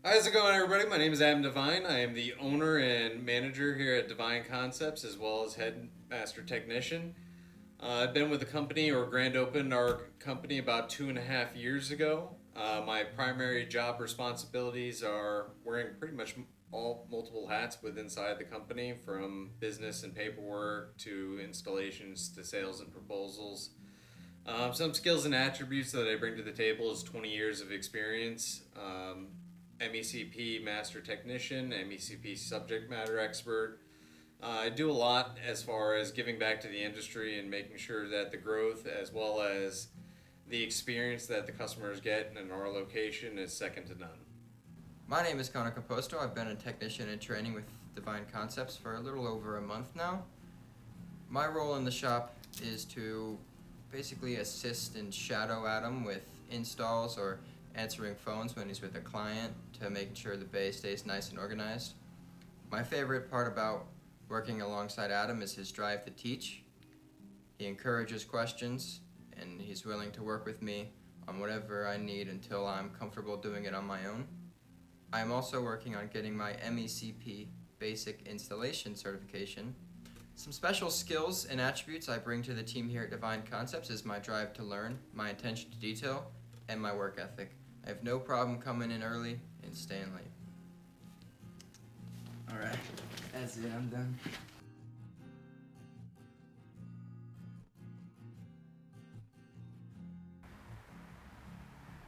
How's it going, everybody? My name is Devine. I am the owner and manager here at Devine Concepts, as well as headmaster technician. I've been with the company, or grand opened our company about 2.5 years ago. My primary job responsibilities are wearing pretty much all multiple hats with inside the company, from business and paperwork to installations to sales and proposals. Some skills and attributes that I bring to the table is 20 years of experience. MECP master technician, MECP subject matter expert. I do a lot as far as giving back to the industry and making sure that the growth, as well as the experience that the customers get in our location, is second to none. My name is Connor Composto. I've been a technician in training with Devine Concepts for a little over a month now. My role in the shop is to basically assist and shadow Adam with installs or answering phones when he's with a client to make sure the bay stays nice and organized. My favorite part about working alongside Adam is his drive to teach. He encourages questions and he's willing to work with me on whatever I need until I'm comfortable doing it on my own. I am also working on getting my MECP Basic Installation certification. Some special skills and attributes I bring to the team here at Devine Concepts is my drive to learn, my attention to detail, and my work ethic. I have no problem coming in early and staying late. Alright, that's it, I'm done.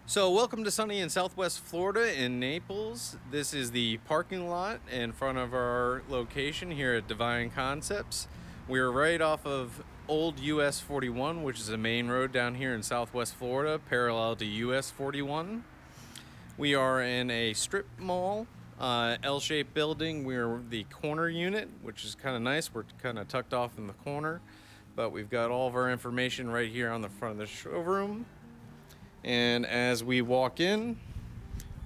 So, welcome to sunny in Southwest Florida in Naples. This is the parking lot in front of our location here at Devine Concepts. We're right off of Old US 41, which is a main road down here in Southwest Florida, parallel to US 41. We are in a strip mall, L-shaped building. We're the corner unit, which is kind of nice. We're kind of tucked off in the corner, but we've got all of our information right here on the front of the showroom. And as we walk in,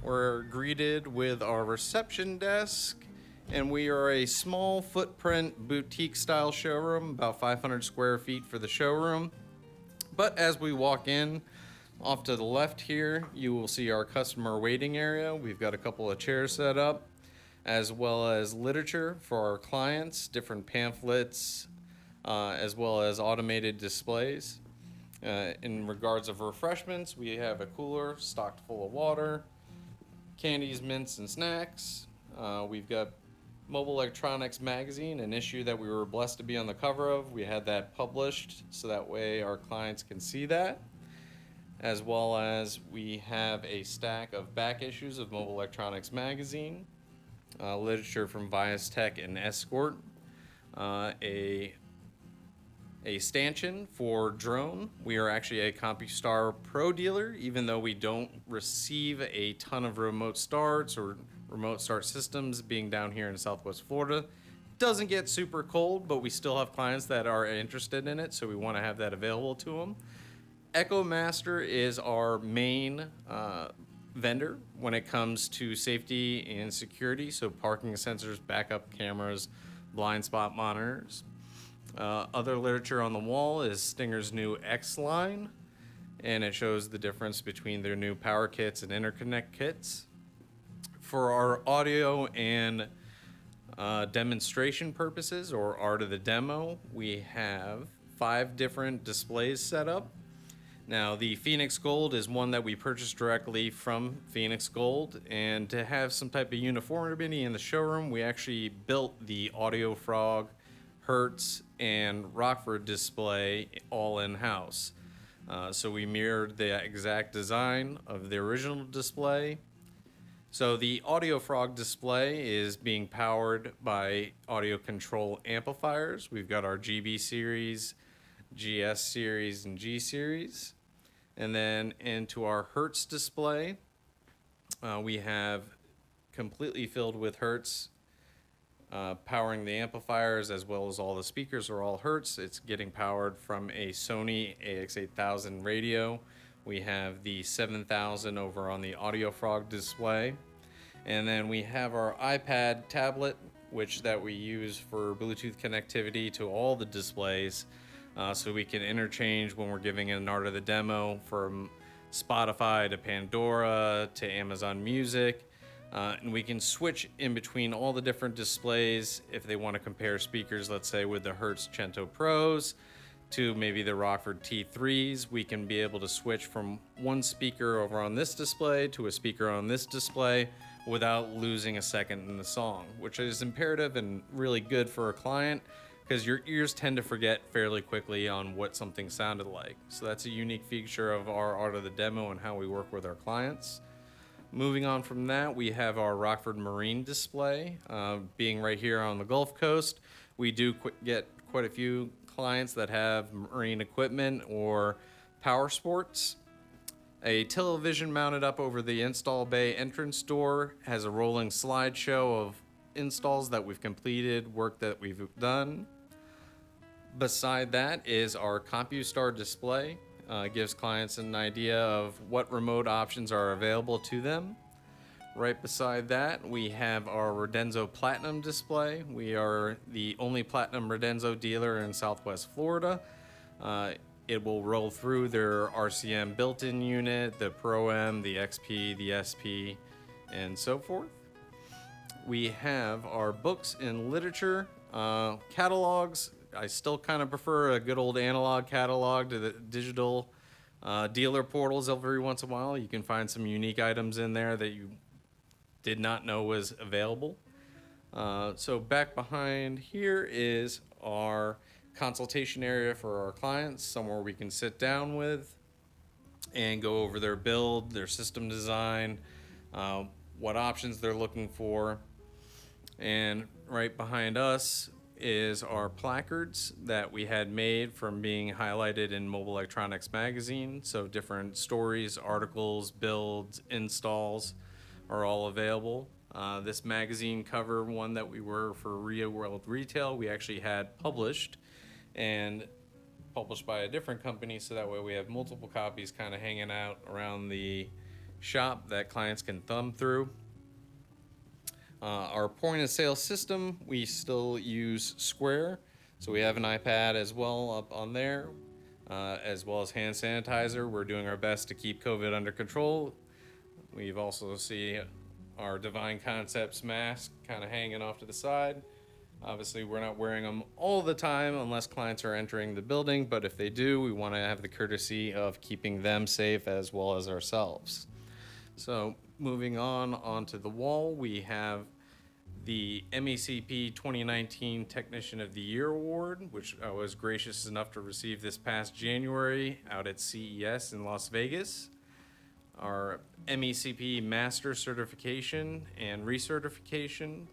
we're greeted with our reception desk, and we are a small footprint boutique style showroom, about 500 square feet for the showroom. But as we walk in, off to the left here, you will see our customer waiting area. We've got a couple of chairs set up, as well as literature for our clients, different pamphlets, as well as automated displays. In regards of refreshments, we have a cooler stocked full of water, candies, mints, and snacks. We've got Mobile Electronics magazine, an issue that we were blessed to be on the cover of. We had that published so that way our clients can see that. As well as we have a stack of back issues of Mobile Electronics magazine, literature from Viastech and Escort, a stanchion for drone. We are actually a CompuStar Pro dealer, even though we don't receive a ton of remote starts or remote start systems being down here in Southwest Florida. Doesn't get super cold, but we still have clients that are interested in it, so we want to have that available to them. Echo Master is our main vendor when it comes to safety and security, so parking sensors, backup cameras, blind spot monitors. Other literature on the wall is Stinger's new X line, and it shows the difference between their new power kits and interconnect kits. For our audio and demonstration purposes, or art of the demo, we have 5 different displays set up. Now, the Phoenix Gold is one that we purchased directly from Phoenix Gold, and to have some type of uniformity in the showroom, we actually built the Audio Frog, Hertz, and Rockford display all in-house. So we mirrored the exact design of the original display. So the Audio Frog display is being powered by audio control amplifiers. We've got our GB series, GS series, and G series. And then into our Hertz display, we have completely filled with Hertz, powering the amplifiers, as well as all the speakers are all Hertz. It's getting powered from a Sony AX8000 radio. We have the 7000 over on the Audio Frog display. And then we have our iPad tablet, which that we use for Bluetooth connectivity to all the displays, so we can interchange when we're giving an art of the demo from Spotify to Pandora to Amazon Music. And we can switch in between all the different displays if they want to compare speakers, let's say with the Hertz Cento Pros to maybe the Rockford T3s. We can be able to switch from one speaker over on this display to a speaker on this display without losing a second in the song, which is imperative and really good for a client because your ears tend to forget fairly quickly on what something sounded like. So that's a unique feature of our Art of the Demo and how we work with our clients. Moving on from that, we have our Rockford Marine display. Being right here on the Gulf Coast, we do get quite a few clients that have marine equipment or power sports. A television mounted up over the install bay entrance door has a rolling slideshow of installs that we've completed, work that we've done. Beside that is our CompuStar display. Gives clients an idea of what remote options are available to them. Right beside that, we have our Redenzo Platinum display. We are the only Platinum Redenzo dealer in Southwest Florida. It will roll through their RCM built-in unit, the Pro-M, the XP, the SP, and so forth. We have our books and literature catalogs. I still kind of prefer a good old analog catalog to the digital dealer portals every once in a while. You can find some unique items in there that you did not know was available. So back behind here is our consultation area for our clients, somewhere we can sit down with and go over their build, their system design, what options they're looking for. And right behind us is our placards that we had made from being highlighted in Mobile Electronics magazine. So different stories, articles, builds, installs are all available. This magazine cover, one that we were for Real World Retail, we actually had published and published by a different company, so that way we have multiple copies kind of hanging out around the shop that clients can thumb through. Our point of sale system, we still use Square. So we have an iPad as well up on there, as well as hand sanitizer. We're doing our best to keep COVID under control. We've also see our Devine Concepts mask kind of hanging off to the side. Obviously, we're not wearing them all the time unless clients are entering the building, but if they do, we want to have the courtesy of keeping them safe as well as ourselves. So moving on onto the wall, we have the MECP 2019 Technician of the Year Award, which I was gracious enough to receive this past January out at CES in Las Vegas. Our MECP Master Certification and Recertification.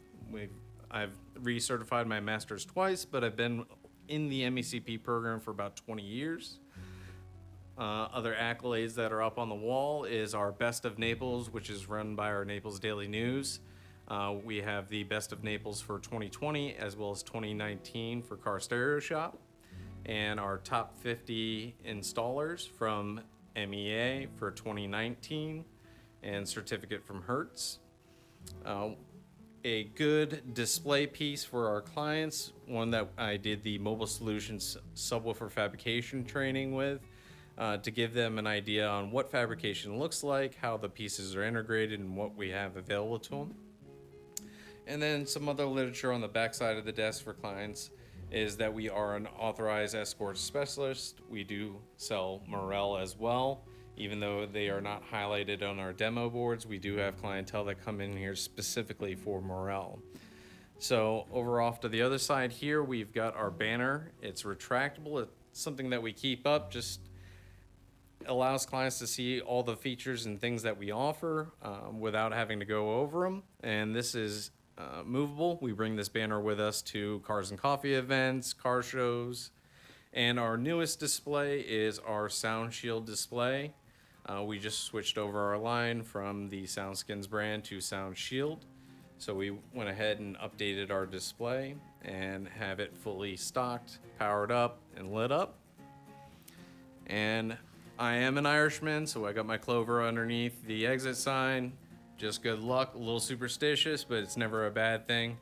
I've recertified my master's twice, but I've been in the MECP program for about 20 years. Other accolades that are up on the wall is our Best of Naples, which is run by our Naples Daily News. We have the Best of Naples for 2020 as well as 2019 for Car Stereo Shop, and our top 50 installers from MEA for 2019 and certificate from Hertz. A good display piece for our clients, one that I did the Mobile Solutions subwoofer fabrication training with, to give them an idea on what fabrication looks like, how the pieces are integrated, and what we have available to them. And then some other literature on the back side of the desk for clients is that we are an authorized escort specialist. We do sell Morel as well. Even though they are not highlighted on our demo boards, we do have clientele that come in here specifically for Morel. So over off to the other side here, we've got our banner. It's retractable. It's something that we keep up, just allows clients to see all the features and things that we offer without having to go over them. And this is movable. We bring this banner with us to Cars and Coffee events, car shows. And our newest display is our Sound Shield display. We just switched over our line from the SoundSkins brand to Sound Shield. So we went ahead and updated our display and have it fully stocked, powered up, and lit up. And I am an Irishman, so I got my clover underneath the exit sign. Just good luck, a little superstitious, but it's never a bad thing.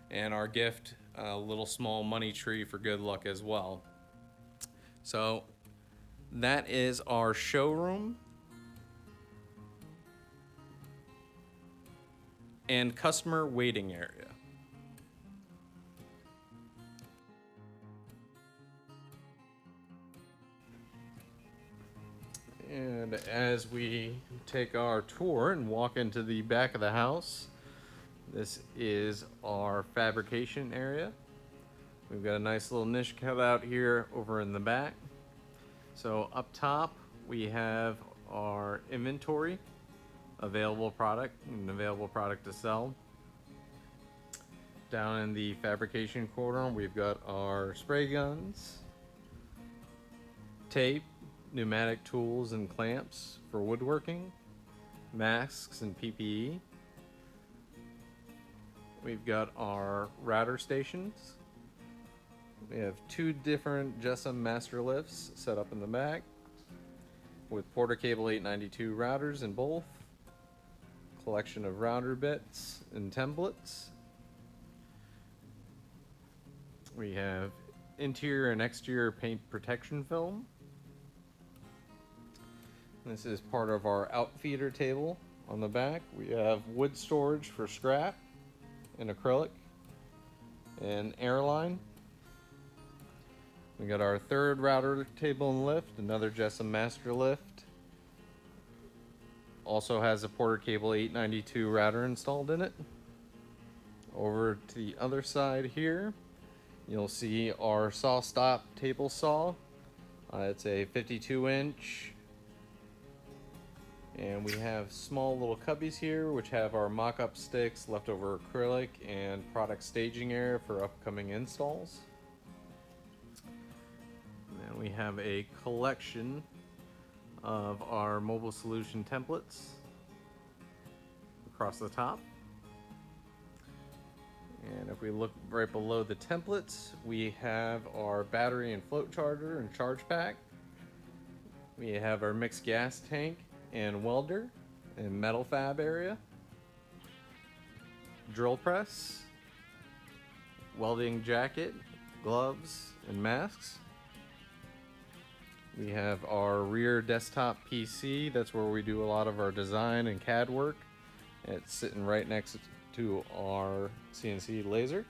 And our gift, a little small money tree for good luck as well. So that is our showroom. and customer waiting area. And as we take our tour and walk into the back of the house, this is our fabrication area. We've got a nice little niche cut out here over in the back. So up top, we have our inventory, available product and available product to sell. Down in the fabrication corner, we've got our spray guns, tape, pneumatic tools and clamps for woodworking, masks and PPE. We've got our router stations. We have 2 different JESSM master lifts set up in the back with Porter Cable 892 routers in both, collection of router bits and templates. We have interior and exterior paint protection film. This is part of our outfeeder table on the back. We have wood storage for scrap and acrylic and airline. We got our 3rd router table and lift, another JESSM master lift. Also has a Porter Cable 892 router installed in it. Over to the other side here, you'll see our saw stop table saw. It's a 52-inch. And we have small little cubbies here which have our mock-up sticks, leftover acrylic, and product staging area for upcoming installs. And we have a collection of our mobile solution templates across the top. And if we look right below the templates, we have our battery and float charger and charge pack. We have our mixed gas tank and welder and metal fab area, drill press, welding jacket, gloves, and masks. We have our rear desktop PC. That's where we do a lot of our design and CAD work. It's sitting right next to our CNC laser.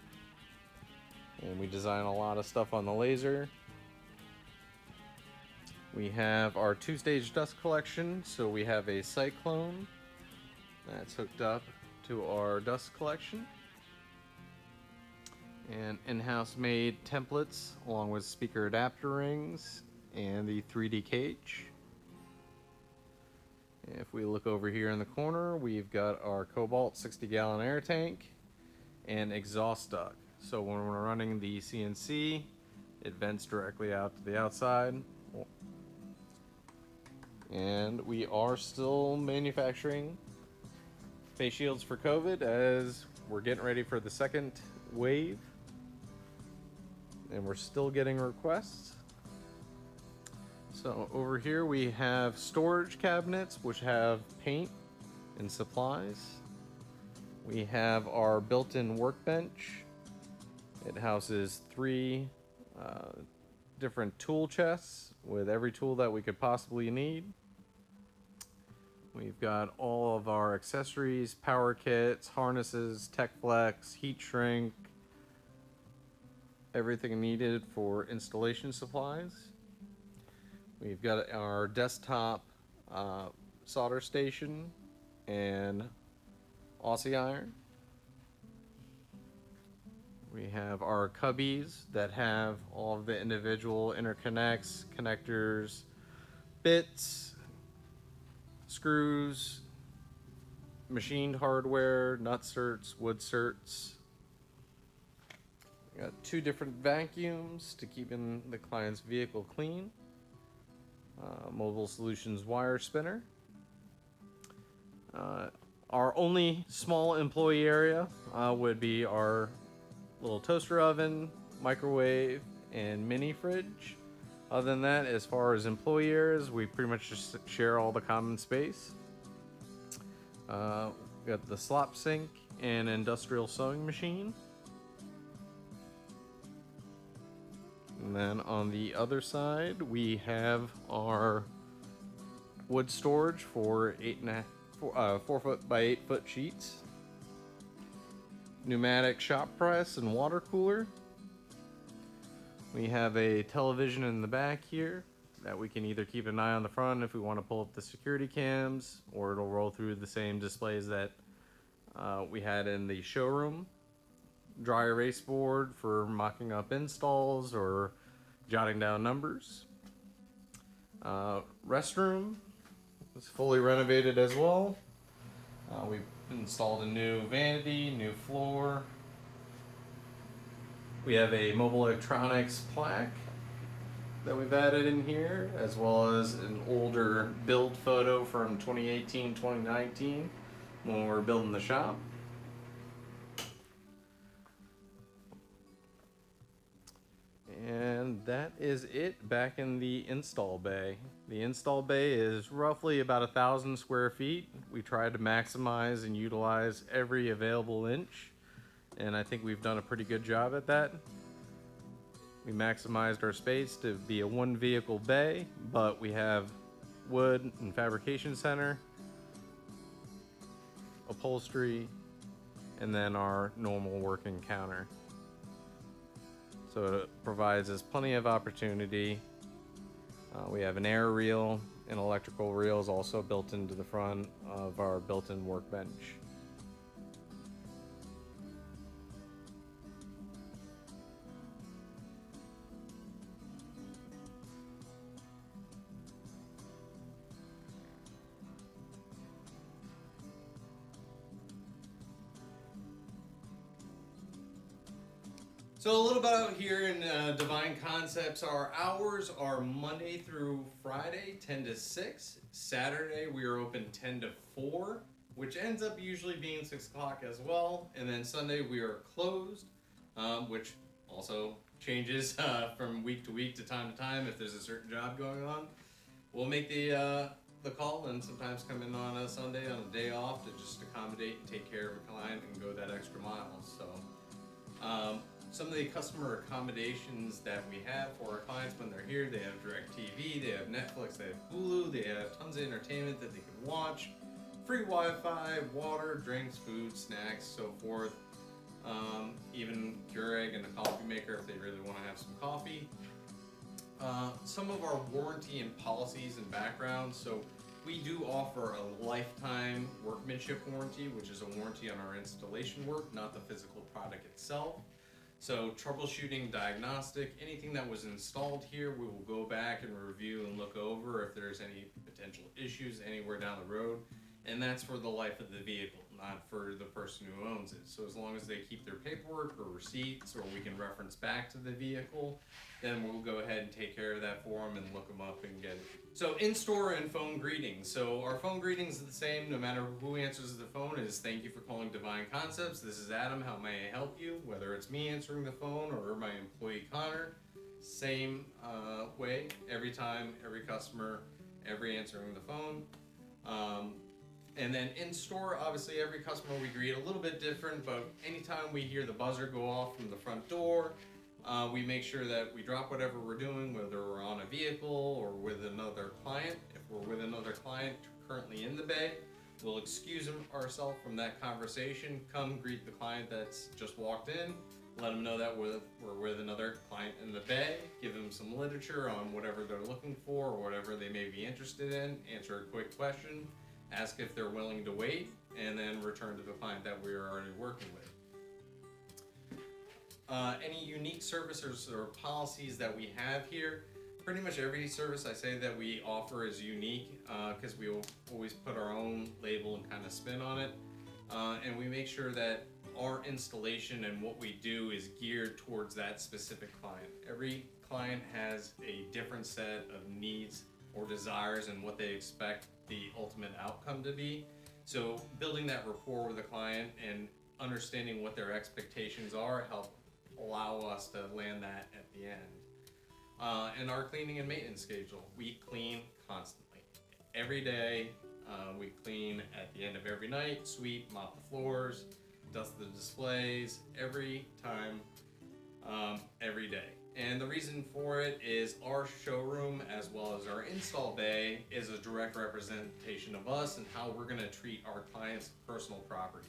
And we design a lot of stuff on the laser. We have our 2-stage dust collection. So we have a cyclone that's hooked up to our dust collection. And in-house made templates along with speaker adapter rings and the 3D cage. If we look over here in the corner, we've got our Cobalt 60-gallon air tank and exhaust duct. So when we're running the CNC, it vents directly out to the outside. And we are still manufacturing face shields for COVID as we're getting ready for the second wave. And we're still getting requests. So over here we have storage cabinets which have paint and supplies. We have our built-in workbench. It houses 3 different tool chests with every tool that we could possibly need. We've got all of our accessories, power kits, harnesses, tech flex, heat shrink, everything needed for installation supplies. We've got our desktop solder station and Aussie iron. We have our cubbies that have all of the individual interconnects, connectors, bits, screws, machined hardware, nut certs, wood certs. We got 2 different vacuums to keep in the client's vehicle clean. Mobile Solutions wire spinner. Our only small employee area would be our little toaster oven, microwave, and mini fridge. Other than that, as far as employee areas, we pretty much just share all the common space. We got the slop sink and industrial sewing machine. And then on the other side, we have our wood storage for 4 foot by 8 foot sheets. pneumatic shop press and water cooler. We have a television in the back here that we can either keep an eye on the front if we want to pull up the security cams, or it'll roll through the same displays that we had in the showroom. Dry erase board for mocking up installs or jotting down numbers. Restroom is fully renovated as well. We've installed a new vanity, new floor. We have a mobile electronics plaque that we've added in here, as well as an older build photo from 2018, 2019 when we were building the shop. And that is it back in the install bay. The install bay is roughly about 1,000 square feet. We tried to maximize and utilize every available inch, and I think we've done a pretty good job at that. We maximized our space to be a one vehicle bay, but we have wood and fabrication center, upholstery, and then our normal working counter. So it provides us plenty of opportunity. We have an air reel and electrical reels also built into the front of our built-in workbench. So a little about here in Devine Concepts. Our hours are Monday through Friday, 10 to 6. Saturday we are open 10 to 4, which ends up usually being 6 o'clock as well. And then Sunday we are closed, which also changes from week to week to time if there's a certain job going on. We'll make the call and sometimes come in on a Sunday on a day off to just accommodate and take care of a client and go that extra mile. So. Some of the customer accommodations that we have for our clients when they're here, they have DirecTV, they have Netflix, they have Hulu, they have tons of entertainment that they can watch, free Wi-Fi, water, drinks, food, snacks, so forth. Even Keurig and a coffee maker if they really want to have some coffee. Some of our warranty and policies and backgrounds. So we do offer a lifetime workmanship warranty, which is a warranty on our installation work, not the physical product itself. So troubleshooting, diagnostic, anything that was installed here, we will go back and review and look over if there's any potential issues anywhere down the road. And that's for the life of the vehicle, not for the person who owns it. So as long as they keep their paperwork or receipts, or we can reference back to the vehicle, then we'll go ahead and take care of that for them and look them up and get it. So in-store and phone greetings. So our phone greetings are the same no matter who answers the phone. Is thank you for calling Devine Concepts. This is Adam. How may I help you? Whether it's me answering the phone or my employee Connor, same way. Every time, every customer, every answering the phone. And then in store, obviously every customer we greet a little bit different, but anytime we hear the buzzer go off from the front door, we make sure that we drop whatever we're doing, whether we're on a vehicle or with another client. If we're with another client currently in the bay, we'll excuse ourselves from that conversation, come greet the client that's just walked in, let them know that we're with another client in the bay, give them some literature on whatever they're looking for or whatever they may be interested in, answer a quick question, ask if they're willing to wait, and then return to the client that we are already working with. Any unique services or policies that we have here, pretty much every service I say that we offer is unique because we will always put our own label and kind of spin on it. And we make sure that our installation and what we do is geared towards that specific client. Every client has a different set of needs or desires and what they expect the ultimate outcome to be. So building that rapport with the client and understanding what their expectations are help allow us to land that at the end. And our cleaning and maintenance schedule, we clean constantly. Every day, we clean at the end of every night, sweep, mop the floors, dust the displays, every time, every day. And the reason for it is our showroom as well as our install bay is a direct representation of us and how we're gonna treat our clients' personal property.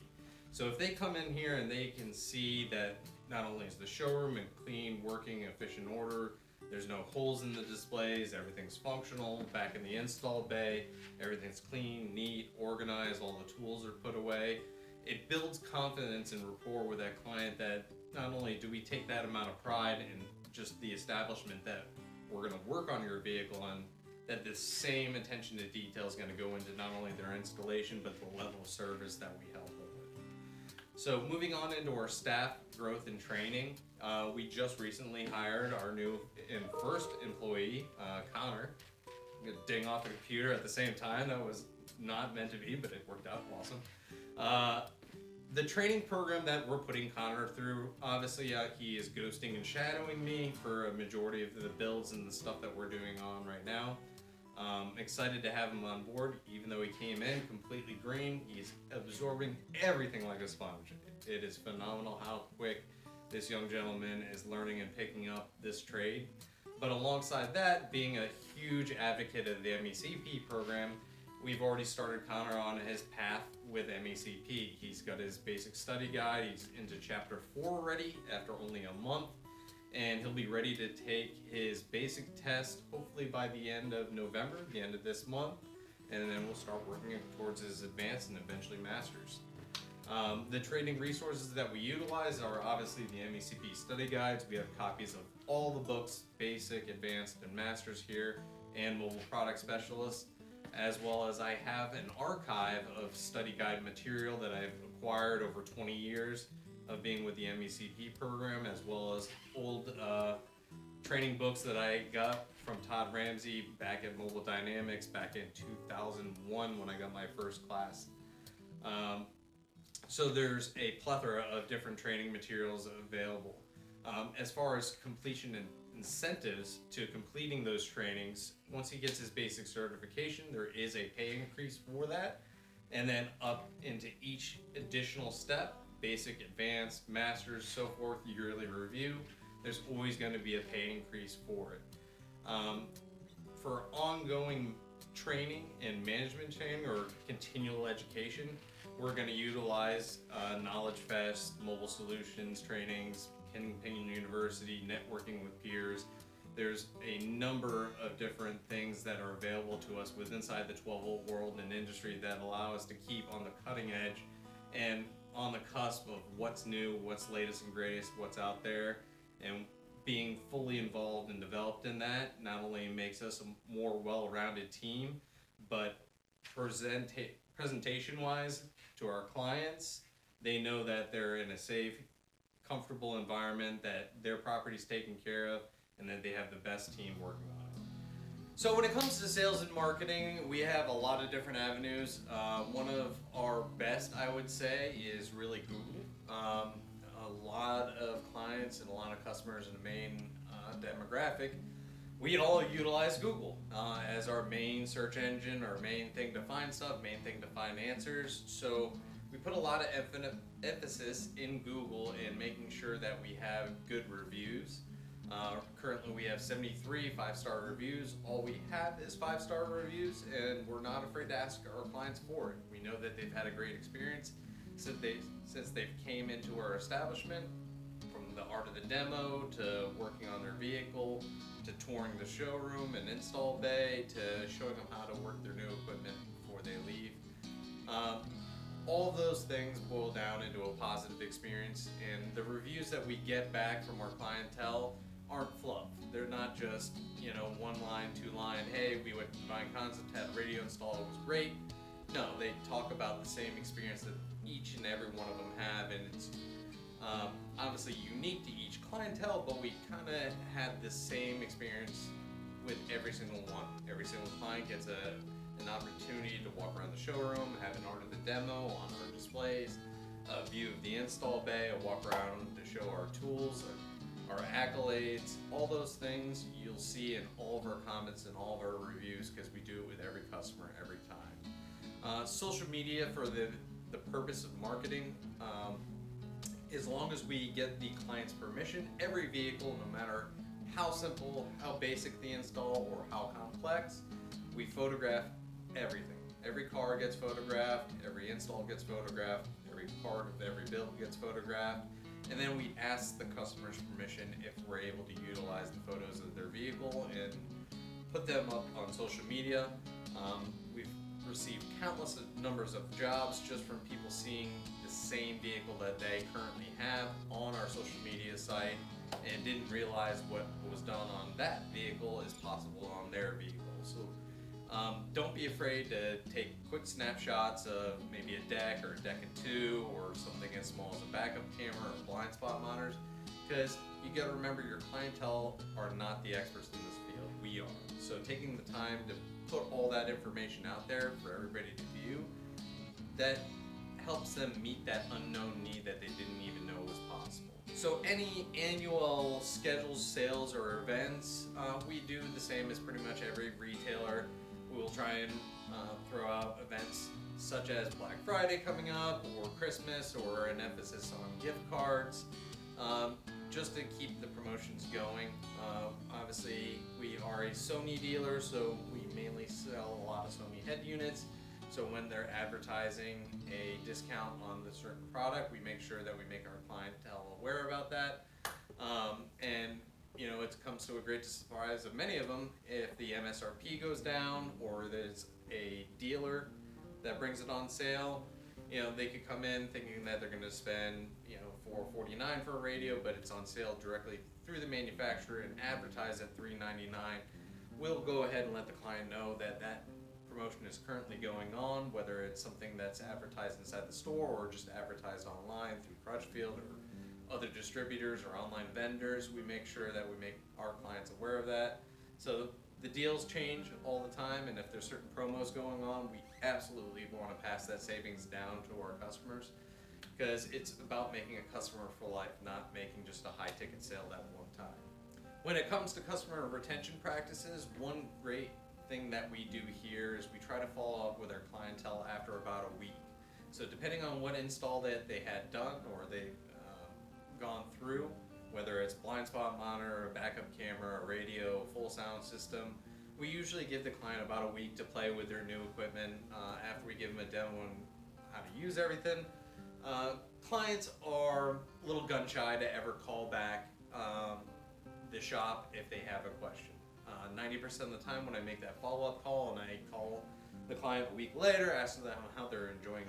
So if they come in here and they can see that not only is the showroom in clean, working, efficient order, there's no holes in the displays, everything's functional, back in the install bay, everything's clean, neat, organized, all the tools are put away. It builds confidence and rapport with that client that not only do we take that amount of pride in just the establishment that we're gonna work on your vehicle and that the same attention to detail is gonna go into not only their installation, but the level of service that we help them with. So moving on into our staff growth and training, we just recently hired our new and first employee, Connor. I'm gonna ding off the computer at the same time. That was not meant to be, but it worked out awesome. The training program that we're putting Connor through, obviously he is ghosting and shadowing me for a majority of the builds and the stuff that we're doing on right now. Excited to have him on board, even though he came in completely green. He's absorbing everything like a sponge. It is phenomenal how quick this young gentleman is learning and picking up this trade. But alongside that, being a huge advocate of the MECP program, we've already started Connor on his path with MECP. He's got his basic study guide. He's into chapter 4 already after only a month. And he'll be ready to take his basic test hopefully by the end of November, the end of this month. And then we'll start working towards his advanced and eventually masters. The training resources that we utilize are obviously the MECP study guides. We have copies of all the books, basic, advanced, and masters here, and mobile product specialists, as well as I have an archive of study guide material that I've acquired over 20 years of being with the MECP program, as well as old training books that I got from Todd Ramsey back at Mobile Dynamics back in 2001 when I got my first class. So there's a plethora of different training materials available. As far as completion and incentives to completing those trainings, once he gets his basic certification, there is a pay increase for that. And then up into each additional step, basic, advanced, masters, so forth, yearly review, there's always going to be a pay increase for it. For ongoing training and management training or continual education, we're going to utilize Knowledge Fest, Mobile Solutions trainings, Kennington University, networking with peers. There's a number of different things that are available to us within inside the 12-volt world and industry that allow us to keep on the cutting edge and on the cusp of what's new, what's latest and greatest, what's out there. And being fully involved and developed in that not only makes us a more well-rounded team, but presentation-wise to our clients, they know that they're in a safe, comfortable environment, that their property's taken care of, and that they have the best team working on it. So when it comes to sales and marketing, we have a lot of different avenues. One of our best, I would say, is really Google. A lot of clients and a lot of customers in the main demographic, we all utilize Google as our main search engine, our main thing to find stuff, main thing to find answers. So we put a lot of emphasis in Google in making sure that we have good reviews. Currently we have 73 5-star reviews. All we have is 5-star reviews, and we're not afraid to ask our clients for it. We know that they've had a great experience since they've came into our establishment, from the art of the demo to working on their vehicle to touring the showroom and install bay to showing them how to work their new equipment before they leave. All of those things boil down into a positive experience, and the reviews that we get back from our clientele aren't fluff. They're not just, one line, 2 line, hey, we went to Devine Concept, had a radio install, it was great. No, they talk about the same experience that each and every one of them have, and it's obviously unique to each clientele, but we kind of had the same experience with every single one. Every single client gets an opportunity to walk around the showroom, have an art of the demo on our displays, a view of the install bay, a walk around to show our tools, our accolades, all those things you'll see in all of our comments and all of our reviews, because we do it with every customer every time. Social media for the purpose of marketing, as long as we get the client's permission, every vehicle, no matter how simple, how basic the install, or how complex, we photograph everything. Every car gets photographed, every install gets photographed, every every part of every bill gets photographed. And then we ask the customer's permission if we're able to utilize the photos of their vehicle and put them up on social media. We've received countless numbers of jobs just from people seeing the same vehicle that they currently have on our social media site and didn't realize what was done on that vehicle is possible on their vehicle. So don't be afraid to take quick snapshots of maybe a deck or a deck and two or something as small as a backup camera or blind spot monitors, because you got to remember your clientele are not the experts in this field. We are. So taking the time to put all that information out there for everybody to view, that helps them meet that unknown need that they didn't even know was possible. So any annual schedules, sales, or events, we do the same as pretty much every retailer. We will try and throw out events such as Black Friday coming up, or Christmas, or an emphasis on gift cards, just to keep the promotions going. Obviously, we are a Sony dealer, so we mainly sell a lot of Sony head units. So when they're advertising a discount on the certain product, we make sure that we make our clientele aware about that. And you know, it comes to a great surprise of many of them if the MSRP goes down or there's a dealer that brings it on sale. You know, they could come in thinking that they're going to spend, you know, $449 for a radio, but it's on sale directly through the manufacturer and advertised at $399. We'll go ahead and let the client know that that promotion is currently going on, whether it's something that's advertised inside the store or just advertised online through Crutchfield or other distributors or online vendors. We make sure that we make our clients aware of that. So the deals change all the time, and if there's certain promos going on, we absolutely want to pass that savings down to our customers, because it's about making a customer for life, not making just a high ticket sale that one time. When it comes to customer retention practices, one great thing that we do here is we try to follow up with our clientele after about a week. So depending on what install that they had done or they've gone through, whether it's blind spot monitor, a backup camera, a radio, full sound system, we usually give the client about a week to play with their new equipment after we give them a demo on how to use everything. Clients are a little gun shy to ever call back the shop if they have a question. 90% of the time when I make that follow-up call and I call the client a week later, asking them how they're enjoying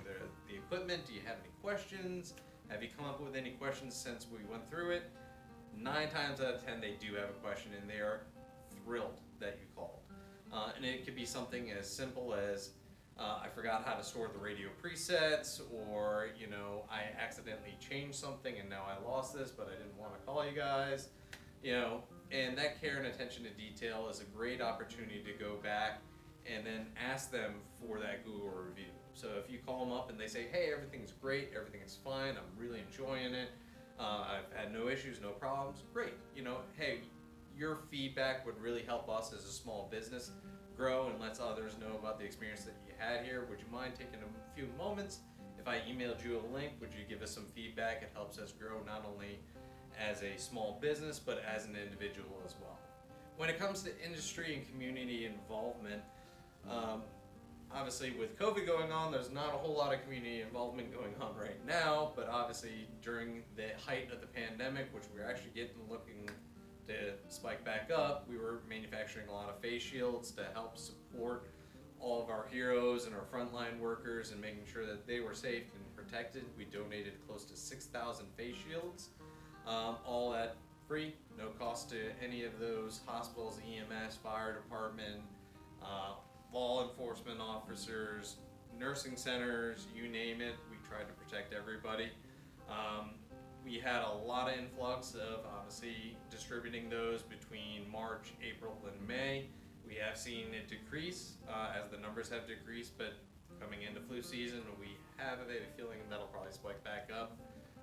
the equipment, do you have any questions? Have you come up with any questions since we went through it? 9 times out of 10 they do have a question, and they are thrilled that you called. And it could be something as simple as I forgot how to store the radio presets, or you know, I accidentally changed something and now I lost this, but I didn't want to call you guys. You know, and that care and attention to detail is a great opportunity to go back and then ask them for that Google review. So if you call them up and they say, hey, everything's great, everything is fine, I'm really enjoying it, I've had no issues, no problems, great. You know, hey, your feedback would really help us as a small business grow and lets others know about the experience that you had here. Would you mind taking a few moments? If I emailed you a link, would you give us some feedback? It helps us grow not only as a small business, but as an individual as well. When it comes to industry and community involvement, obviously with COVID going on, there's not a whole lot of community involvement going on right now, but obviously during the height of the pandemic, which we're actually looking to spike back up, we were manufacturing a lot of face shields to help support all of our heroes and our frontline workers and making sure that they were safe and protected. We donated close to 6,000 face shields, all at free, no cost to any of those hospitals, EMS, fire department, law enforcement officers, nursing centers, you name it. We tried to protect everybody. We had a lot of influx of obviously distributing those between March, April, and May. We have seen it decrease as the numbers have decreased, but coming into flu season, we have a feeling that'll probably spike back up,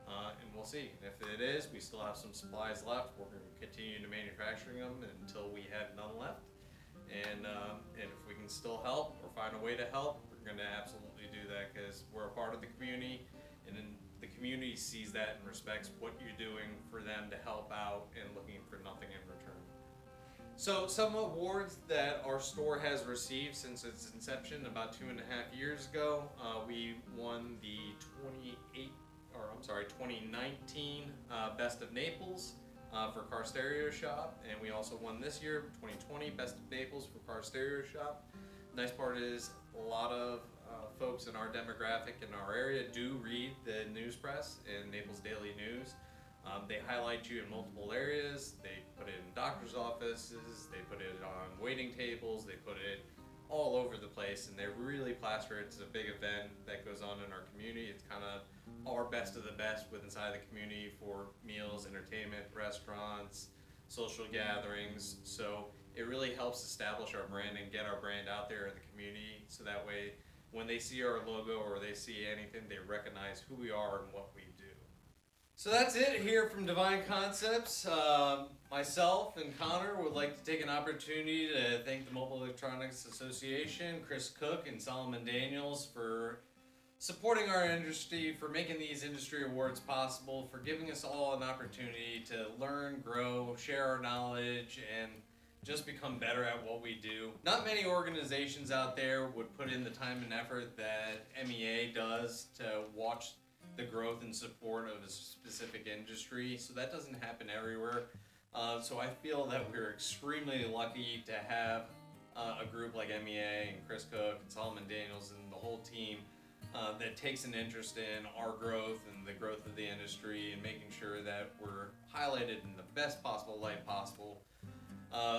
and we'll see. And if it is, we still have some supplies left. We're going to continue to manufacturing them until we have none left. And if we can still help or find a way to help, we're going to absolutely do that, because we're a part of the community, and then the community sees that and respects what you're doing for them to help out and looking for nothing in return. So some awards that our store has received since its inception about 2.5 years ago, we won the 2019 Best of Naples for Car Stereo Shop, and we also won this year 2020 Best of Naples for Car Stereo Shop. Nice part is a lot of folks in our demographic in our area do read the news press and Naples Daily News. They highlight you in multiple areas. They put it in doctor's offices, they put it on waiting tables, they put it all over the place, and they really plaster it. It's a big event that goes on in our community. It's kind of our best of the best with inside the community for meals, entertainment, restaurants, social gatherings. So it really helps establish our brand and get our brand out there in the community, so that way when they see our logo or they see anything, they recognize who we are and what we do. So that's it here from Devine Concepts. Myself and Connor would like to take an opportunity to thank the Mobile Electronics Association, Chris Cook and Solomon Daniels for supporting our industry, for making these industry awards possible, for giving us all an opportunity to learn, grow, share our knowledge, and just become better at what we do. Not many organizations out there would put in the time and effort that MEA does to watch the growth and support of a specific industry, so that doesn't happen everywhere. So I feel that we're extremely lucky to have a group like MEA and Chris Cook and Solomon Daniels and the whole team that takes an interest in our growth and the growth of the industry and making sure that we're highlighted in the best possible light possible.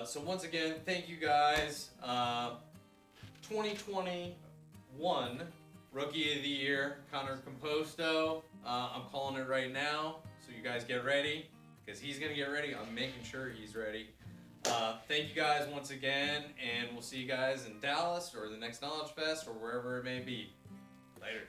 So once again, thank you guys. 2021 Rookie of the Year, Connor Composto. I'm calling it right now, so you guys get ready, because he's going to get ready. I'm making sure he's ready. Thank you guys once again, and we'll see you guys in Dallas or the next Knowledge Fest or wherever it may be. Later.